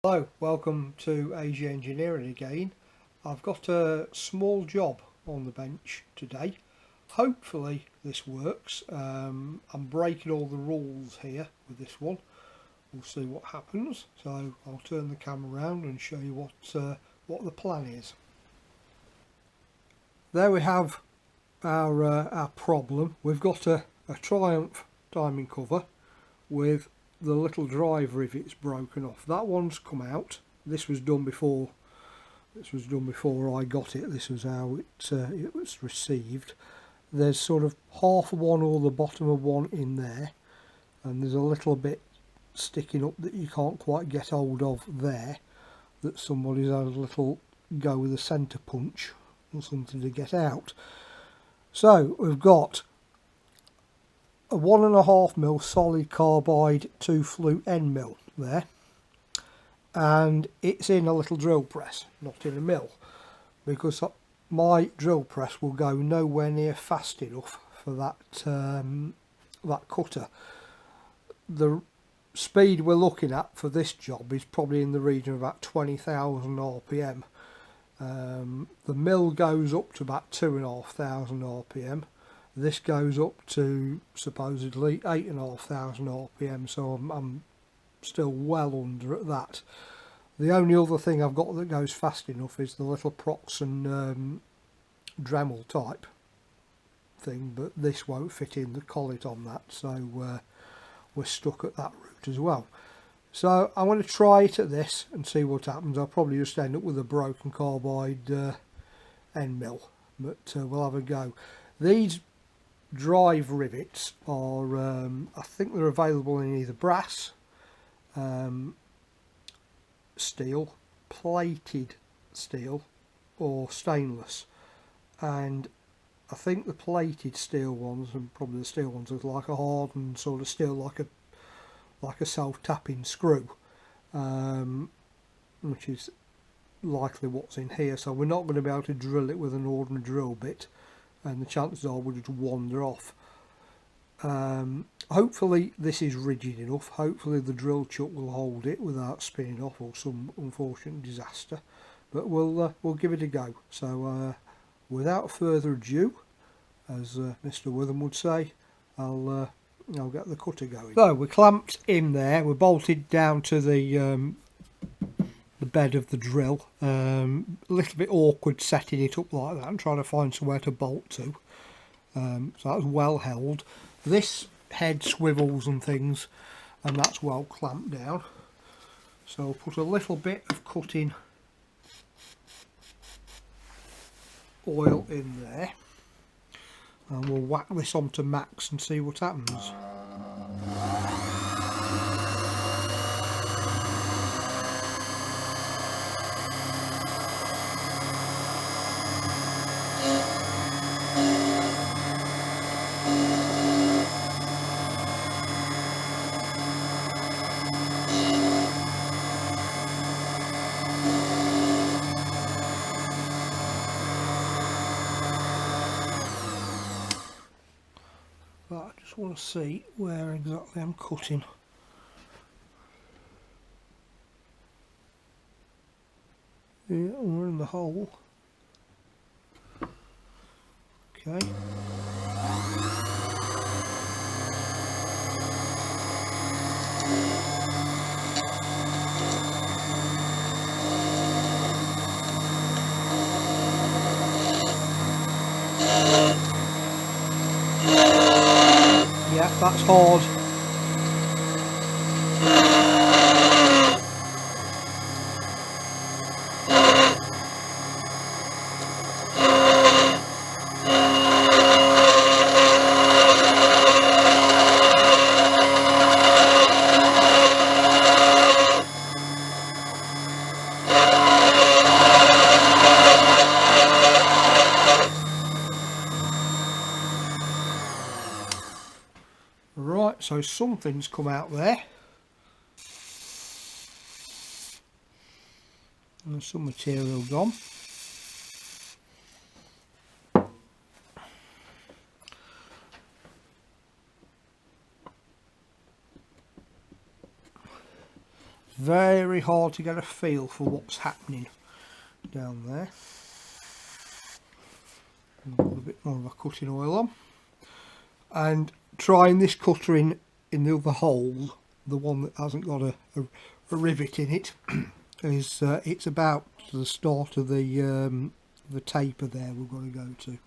Hello, welcome to AG Engineering again. I've got a small job on the bench today. Hopefully this works. I'm breaking all the rules here with this one. We'll see what happens. So I'll turn the camera around and show you what the plan is. There we have our problem. We've got a Triumph diamond cover with the little drive rivets broken off. That one's come out. This was done before I got it. This was how it was received. There's sort of half of one or the bottom of one in there, and there's a little bit sticking up that you can't quite get hold of there, that somebody's had a little go with a centre punch or something to get out. So we've got a 1.5mm solid carbide 2 flute end mill there, and it's in a little drill press, not in a mill, because my drill press will go nowhere near fast enough for that cutter. The speed we're looking at for this job is probably in the region of about 20,000 RPM. The mill goes up to about 2,500 RPM. This goes up to supposedly 8,500 RPM, so I'm still well under at that. The only other thing I've got that goes fast enough is the little Proxen Dremel type thing, but this won't fit in the collet on that, so we're stuck at that route as well. So I'm going to try it at this and see what happens. I'll probably just end up with a broken carbide end mill, but we'll have a go. These drive rivets are I think they're available in either brass, steel, plated steel, or stainless, and I think the plated steel ones, and probably the steel ones, are like a hardened sort of steel, like a self-tapping screw, which is likely what's in here. So we're not going to be able to drill it with an ordinary drill bit, and the chances are we'll just wander off. Hopefully this is rigid enough. Hopefully the drill chuck will hold it without spinning off or some unfortunate disaster, but we'll give it a go. So without further ado, as Mr. Witham would say, I'll get the cutter going. So we're clamped in there, we're bolted down to the bed of the drill. A little bit awkward setting it up like that and trying to find somewhere to bolt to. So that's well held. This head swivels and things, and that's well clamped down. So I'll put a little bit of cutting oil in there, and we'll whack this onto max and see what happens. But I just want to see where exactly I'm cutting. Yeah, we're in the hole. Okay. Yeah, that's hard. Right, so something's come out there. And there's some material gone. very hard to get a feel for what's happening down there. Put a bit more of a cutting oil on, and trying this cutter in the other hole, the one that hasn't got a rivet in it, is it's about the start of the taper there we've got to go to.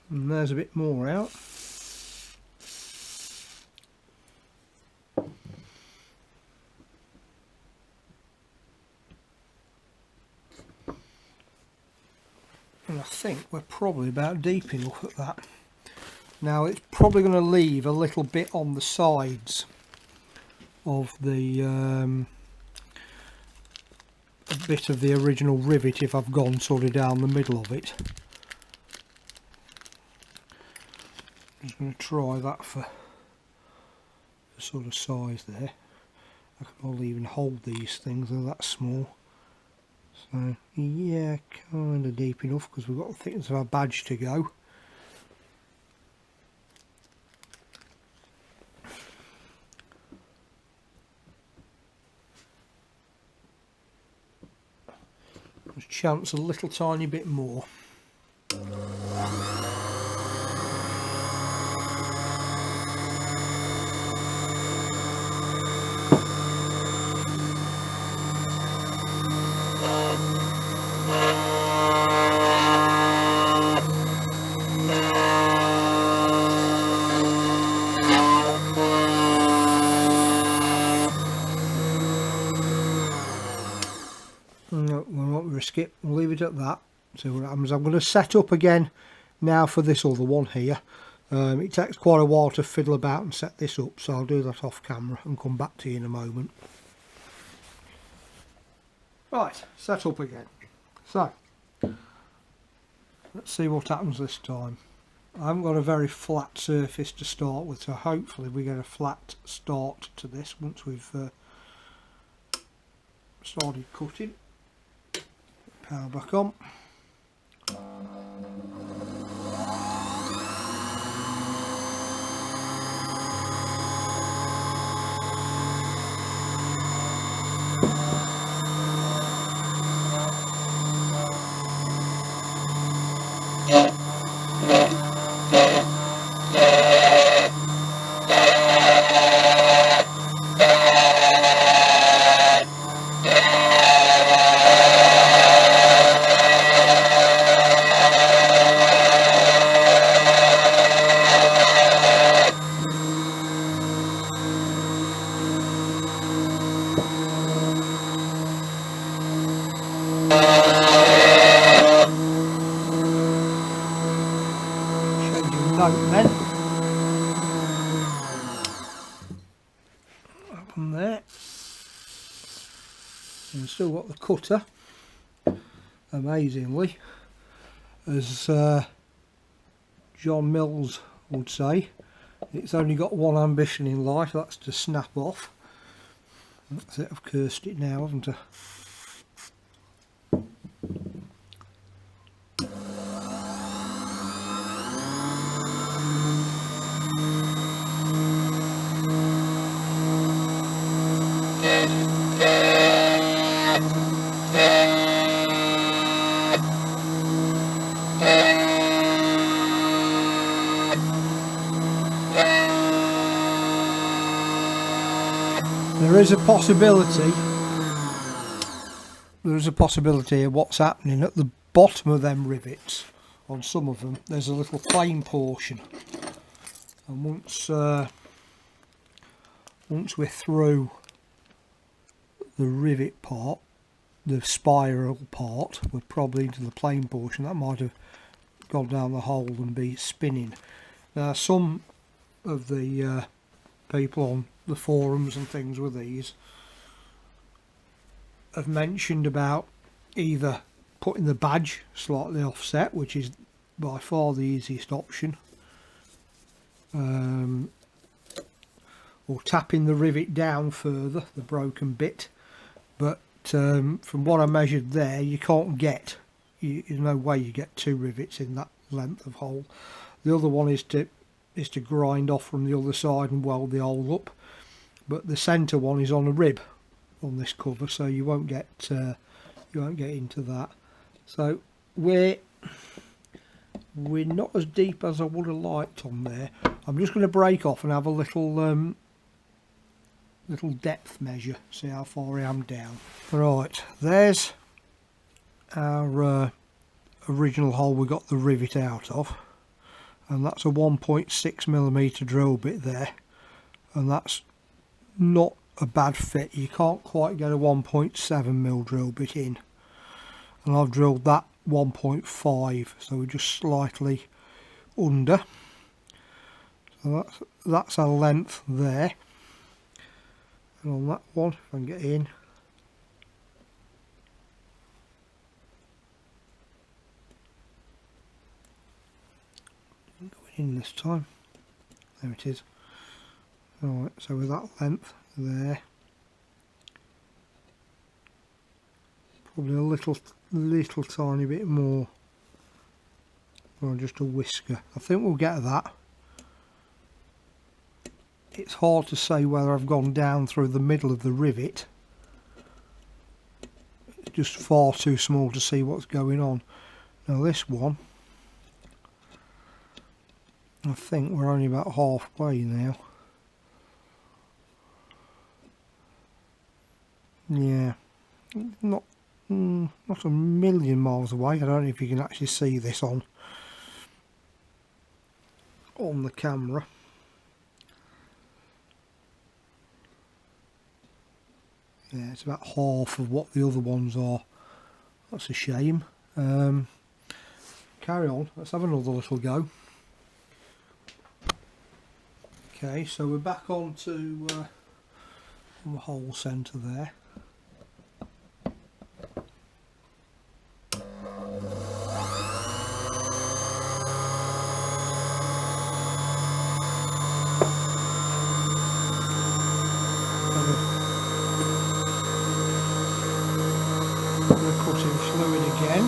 And there's a bit more out. And I think we're probably about deep enough at that. Now it's probably going to leave a little bit on the sides of the a bit of the original rivet if I've gone sort of down the middle of it. I'm just going to try that for the sort of size there. I can hardly even hold these things, they're that small. So yeah, kind of deep enough because we've got the thickness of our badge to go. There's a chance a little tiny bit more. No, we won't risk it, we'll leave it at that. See what happens. I'm going to set up again now for this other one here. It takes quite a while to fiddle about and set this up, so I'll do that off camera and come back to you in a moment. Right, set up again. So, let's see what happens this time. I haven't got a very flat surface to start with, so hopefully we get a flat start to this once we've started cutting. Power back on. Then up on there, and still got the cutter, amazingly, as John Mills would say, it's only got one ambition in life, that's to snap off. That's it, I've cursed it now, haven't I? There is a possibility of what's happening at the bottom of them rivets. On some of them there's a little plain portion, and once we're through the rivet part, the spiral part, we're probably into the plain portion. That might have gone down the hole and be spinning. Now some of the people on the forums and things with these have mentioned about either putting the badge slightly offset, which is by far the easiest option. Or tapping the rivet down further, the broken bit, but from what I measured there, you can't get, there's no way you get 2 rivets in that length of hole. The other one is to grind off from the other side and weld the hole up, but the centre one is on a rib on this cover, so you won't get into that. So we're not as deep as I would have liked on there. I'm just going to break off and have a little depth measure, see how far I am down. Right, there's our original hole we got the rivet out of, and that's a 1.6mm drill bit there, and that's not a bad fit. You can't quite get a 1.7mm drill bit in, and I've drilled that 1.5, so we're just slightly under. So that's our length there. And on that one, if I can get in, going in this time, there it is. Alright, so with that length there, probably a little tiny bit more, or just a whisker. I think we'll get that. It's hard to say whether I've gone down through the middle of the rivet. It's just far too small to see what's going on. Now this one, I think we're only about halfway now. Yeah, not a million miles away. I don't know if you can actually see this on the camera. Yeah, it's about half of what the other ones are. That's a shame. Carry on, let's have another little go. Okay, so we're back on to the hole centre there. Cutting fluid again.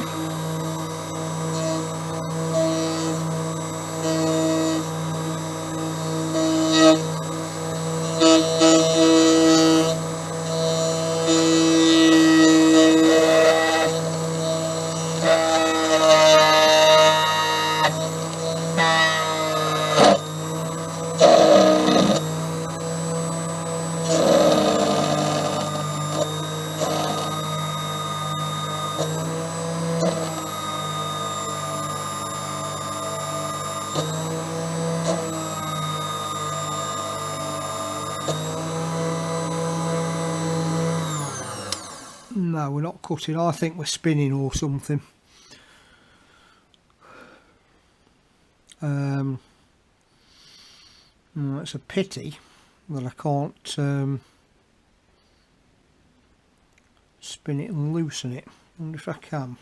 No, we're not cutting. I think we're spinning or something. It's a pity that I can't spin it and loosen it. I wonder if I can.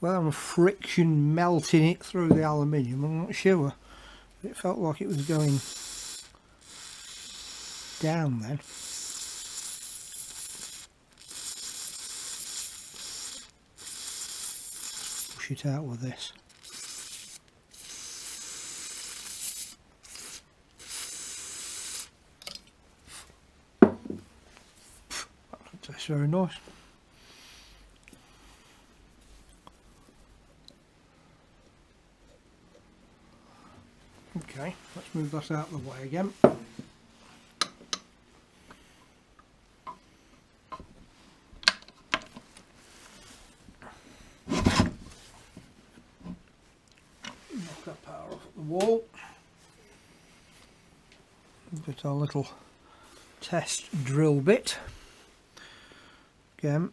Well, friction melting it through the aluminium, I'm not sure. It felt like it was going down then. Push it out with this. That's very nice. Okay, let's move that out of the way again. Knock that power off at the wall. Get our little test drill bit. Again,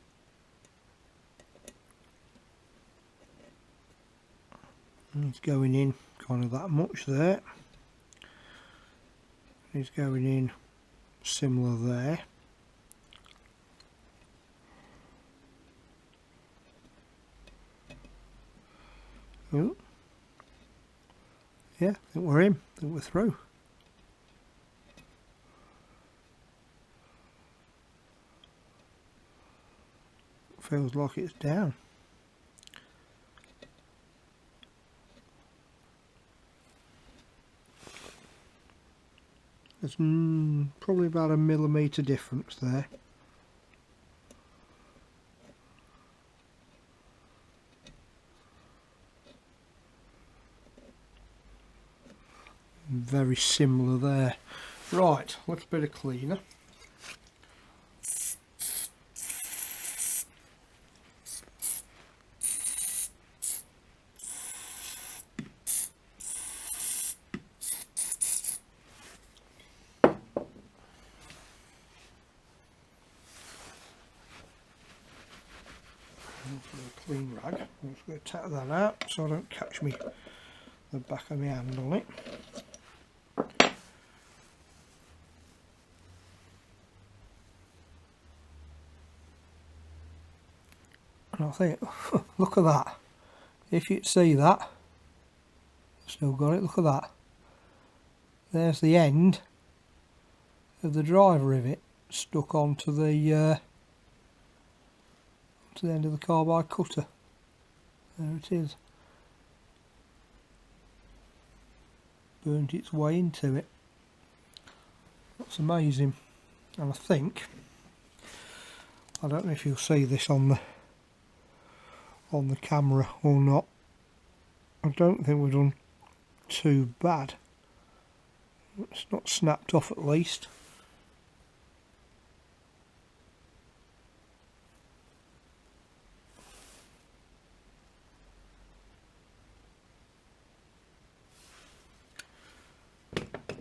And it's going in kind of that much there. It's going in similar there. Oh. Yeah, I think we're in. I think we're through. Feels like it's down. There's probably about a millimetre difference there. Very similar there. Right, a little bit of cleaner. A clean rag. I'm just going to tap that out so I don't catch the back of my hand on it. And I think, look at that. If you see that, still got it, look at that. There's the end of the drive rivet stuck onto the end of the carbide cutter. There it is. Burnt its way into it. That's amazing. And I think, I don't know if you'll see this on the camera or not. I don't think we've done too bad. It's not snapped off at least.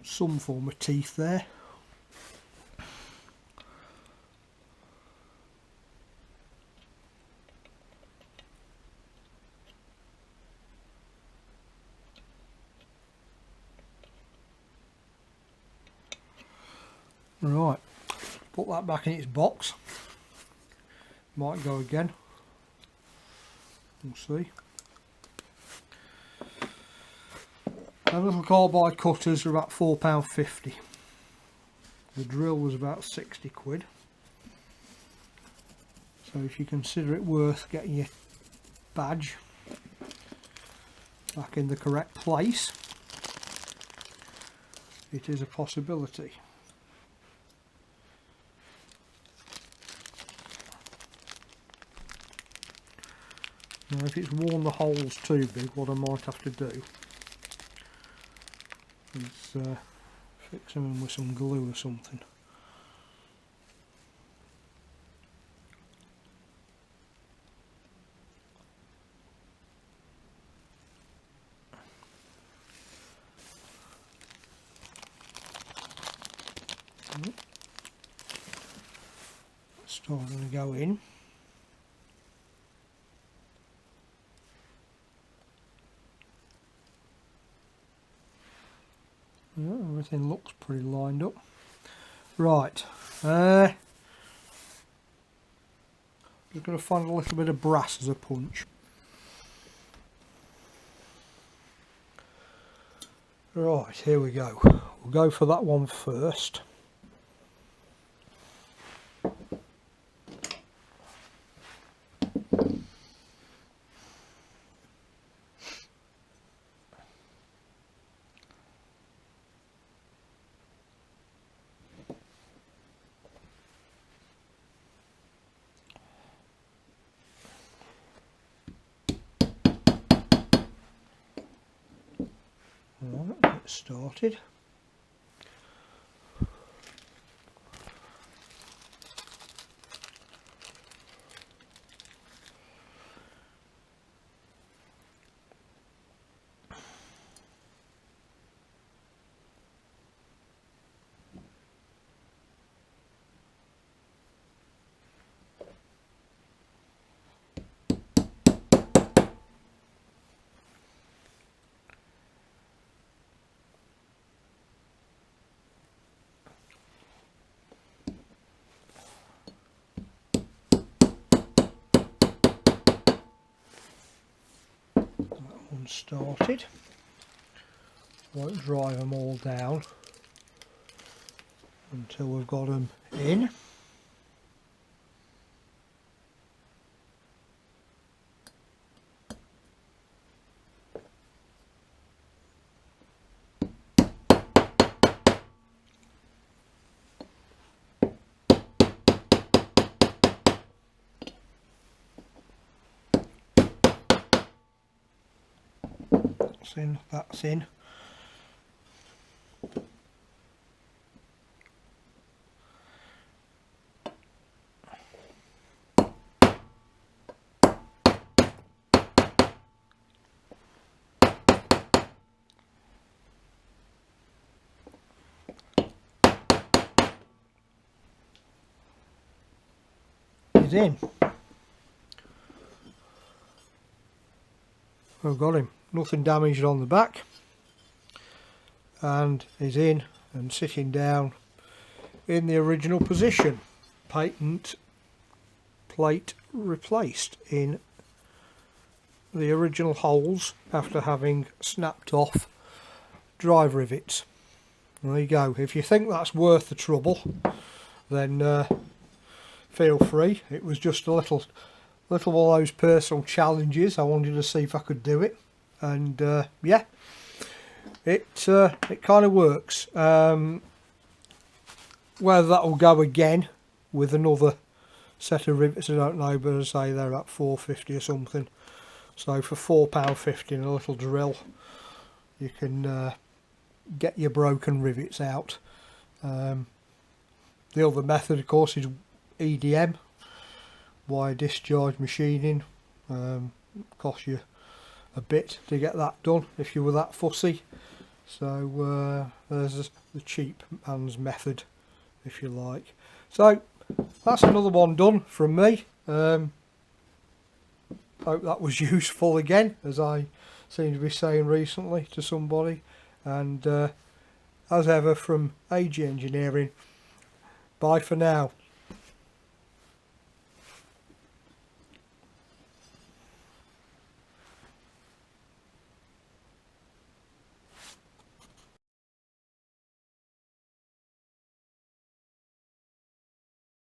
Some form of teeth there. Right, put that back in its box. Might go again. We'll see. Them little carbide cutters are about £4.50. The drill was about 60 quid. So if you consider it worth getting your badge back in the correct place, it is a possibility. Now if it's worn the holes too big, what I might have to do is fix them in with some glue or something. Starting to go in. Yeah, everything looks pretty lined up. Right, just going to find a little bit of brass as a punch. Right, here we go. We'll go for that one first. Right, get started. them started. Won't drive them all down until we've got them in. That's in. He's in. I've got him. Nothing damaged on the back, and he's in and sitting down in the original position. Patent plate replaced in the original holes after having snapped off drive rivets. There you go. If you think that's worth the trouble, then feel free. It was just a little one of those personal challenges. I wanted to see if I could do it, and yeah, it kind of works. Whether that will go again with another set of rivets, I don't know, but as I say, they're at £4.50 or something. So for £4.50 and a little drill, you can get your broken rivets out. The other method, of course, is EDM, wire discharge machining. Costs you a bit to get that done if you were that fussy. So there's the cheap man's method, if you like. So that's another one done from me. Hope that was useful again, as I seem to be saying recently to somebody. And as ever, from AG Engineering, bye for now.